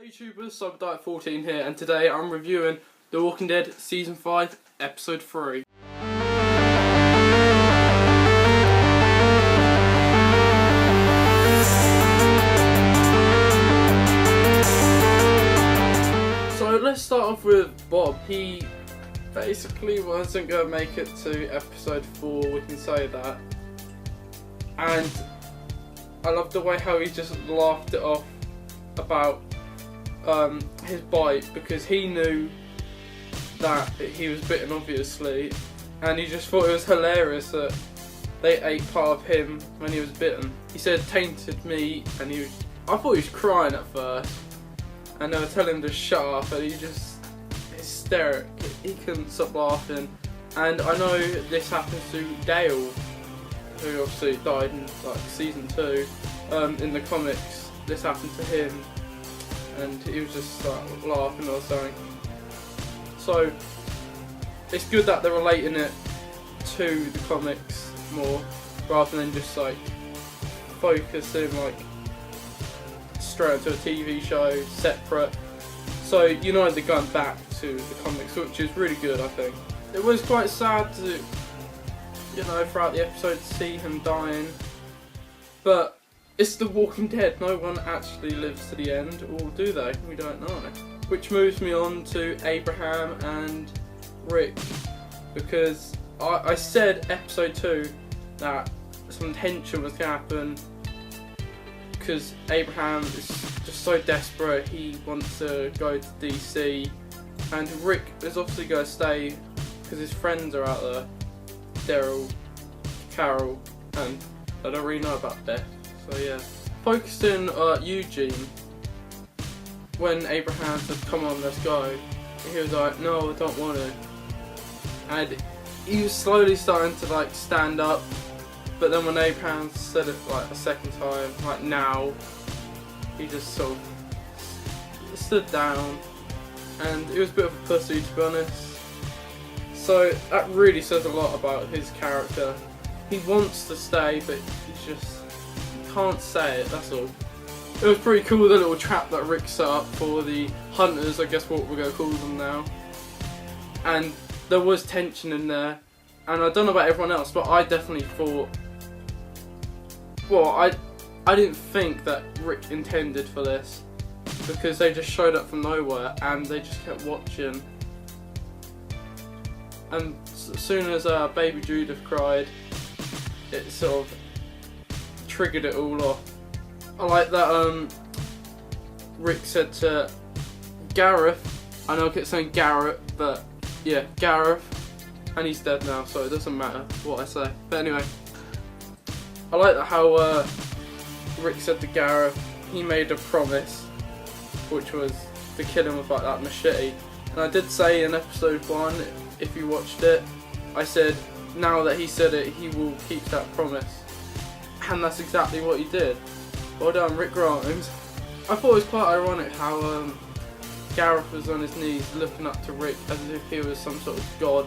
Hey YouTubers, CyberDiet14 here, and today I'm reviewing The Walking Dead Season 5, Episode 3. So let's start off with Bob. He basically wasn't going to make it to Episode 4, we can say that. And I love the way how he just laughed it off about his bite, because he knew that he was bitten obviously, and he just thought it was hilarious that they ate part of him when he was bitten. He said tainted meat, and I thought he was crying at first, and they were telling him to shut up, and he just hysteric. He couldn't stop laughing. And I know this happens to Dale, who obviously died in like Season 2. In the comics, this happened to him, and he was just like laughing or something. So it's good that they're relating it to the comics more, rather than just like focusing like straight into a TV show separate. So you know they're going back to the comics, which is really good, I think. It was quite sad to, you know, throughout the episode to see him dying, but it's The Walking Dead, no one actually lives to the end, or do they? We don't know. Which moves me on to Abraham and Rick, because I said Episode 2 that some tension was going to happen, because Abraham is just so desperate, he wants to go to DC, and Rick is obviously going to stay because his friends are out there, Daryl, Carol, and I don't really know about Beth. So yeah, focusing on Eugene, when Abraham said come on let's go, he was like no I don't want to, and he was slowly starting to like stand up, but then when Abraham said it like a second time, like now, he just sort of stood down, and he was a bit of a pussy to be honest. So that really says a lot about his character. He wants to stay, but he's just can't say it, that's all. It was pretty cool, the little trap that Rick set up for the hunters, I guess what we're going to call them now. And there was tension in there, and I don't know about everyone else, but I definitely thought, well, I didn't think that Rick intended for this, because they just showed up from nowhere and they just kept watching. And as soon as baby Judith cried, it sort of triggered it all off. I like that Rick said to Gareth, I know I keep saying Garrett, but yeah, Gareth, and he's dead now, so it doesn't matter what I say. But anyway, I like that how Rick said to Gareth he made a promise, which was to kill him with like that machete. And I did say in episode 1, if you watched it, I said now that he said it, he will keep that promise. And that's exactly what he did. Well done, Rick Grimes. I thought it was quite ironic how Gareth was on his knees looking up to Rick as if he was some sort of god.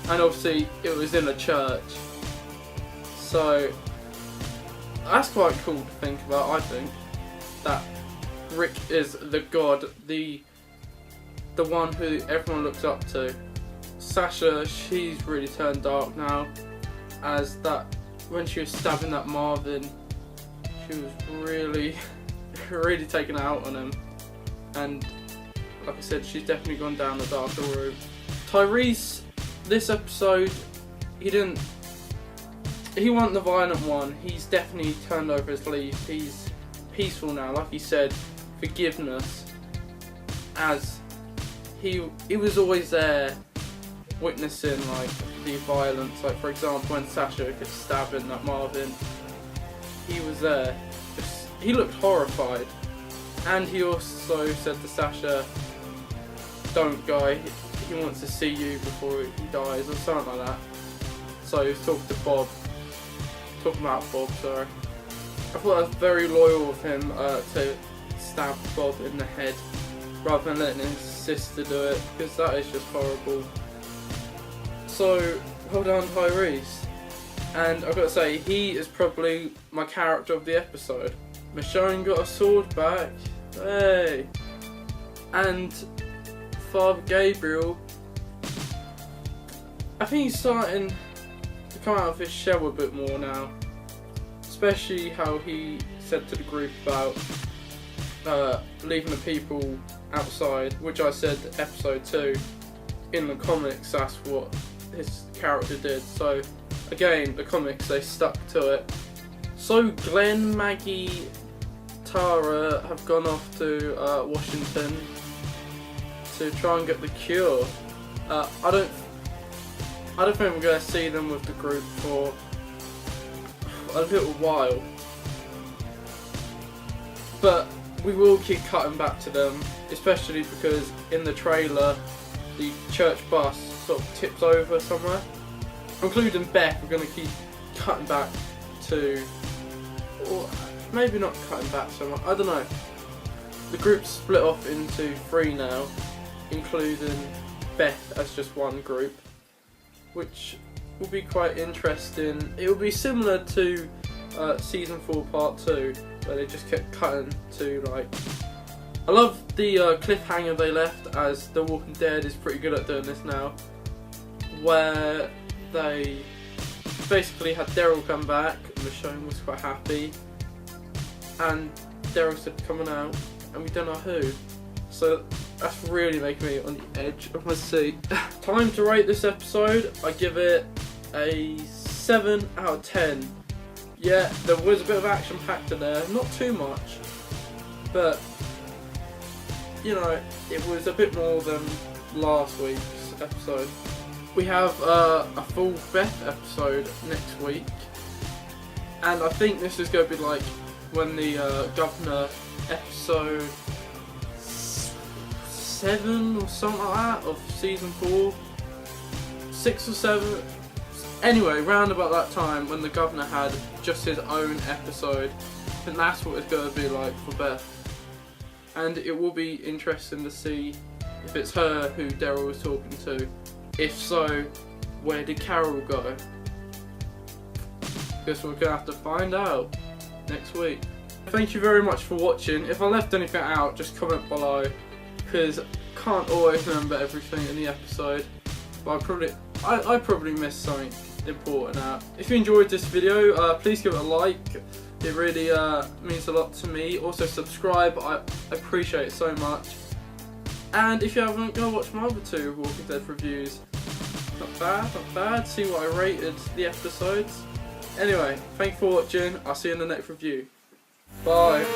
And obviously it was in a church. So that's quite cool to think about, I think. That Rick is the god, the one who everyone looks up to. Sasha, she's really turned dark now, as that when she was stabbing that Marvin, she was really taken out on him, and like I said, she's definitely gone down the darker route. Tyrese, this episode, he wasn't the violent one. He's definitely turned over his leaf. He's peaceful now, like he said, forgiveness, as he was always there witnessing like the violence, like for example when Sasha gets stabbing that Marvin, he was there, he looked horrified, and he also said to Sasha, don't go, he wants to see you before he dies, or something like that. So he was talking about Bob, sorry. I thought that was very loyal of him to stab Bob in the head, rather than letting his sister do it, because that is just horrible. So, well done Tyrese. And I've got to say, he is probably my character of the episode. Michonne got a sword back. Hey! And Father Gabriel, I think he's starting to come out of his shell a bit more now. Especially how he said to the group about leaving the people outside, which I said episode 2. In the comics, that's what his character did. So again, the comics, they stuck to it. So Glenn, Maggie, Tara have gone off to Washington to try and get the cure. I don't think we're going to see them with the group for a little while, but we will keep cutting back to them, especially because in the trailer the church bus sort of tips over somewhere. Including Beth, we're going to keep cutting back to, or maybe not cutting back so much, I don't know. The group's split off into 3 now, including Beth as just one group, which will be quite interesting. It will be similar to season 4 part 2, where they just kept cutting to, like, I love the cliffhanger they left, as The Walking Dead is pretty good at doing this now, where they basically had Daryl come back and Michonne was quite happy, and Daryl said coming out and we don't know who. So that's really making me on the edge of my seat. Time to rate this episode. I give it a 7 out of 10. Yeah, there was a bit of action packed in there, not too much, but you know, it was a bit more than last week's episode. We have a full Beth episode next week, and I think this is going to be like when the Governor episode 7 or something like that of season 4, 6 or 7. Anyway, round about that time when the Governor had just his own episode, I think that's what it's going to be like for Beth. And it will be interesting to see if it's her who Daryl was talking to. If so, where did Carol go? Guess we're going to have to find out next week. Thank you very much for watching. If I left anything out, just comment below, because I can't always remember everything in the episode. But I probably missed something important out. If you enjoyed this video, please give it a like. It really means a lot to me. Also subscribe, I appreciate it so much. And if you haven't, go watch my other 2 Walking Dead reviews. Not bad. See what I rated the episodes. Anyway, thanks for watching. I'll see you in the next review. Bye.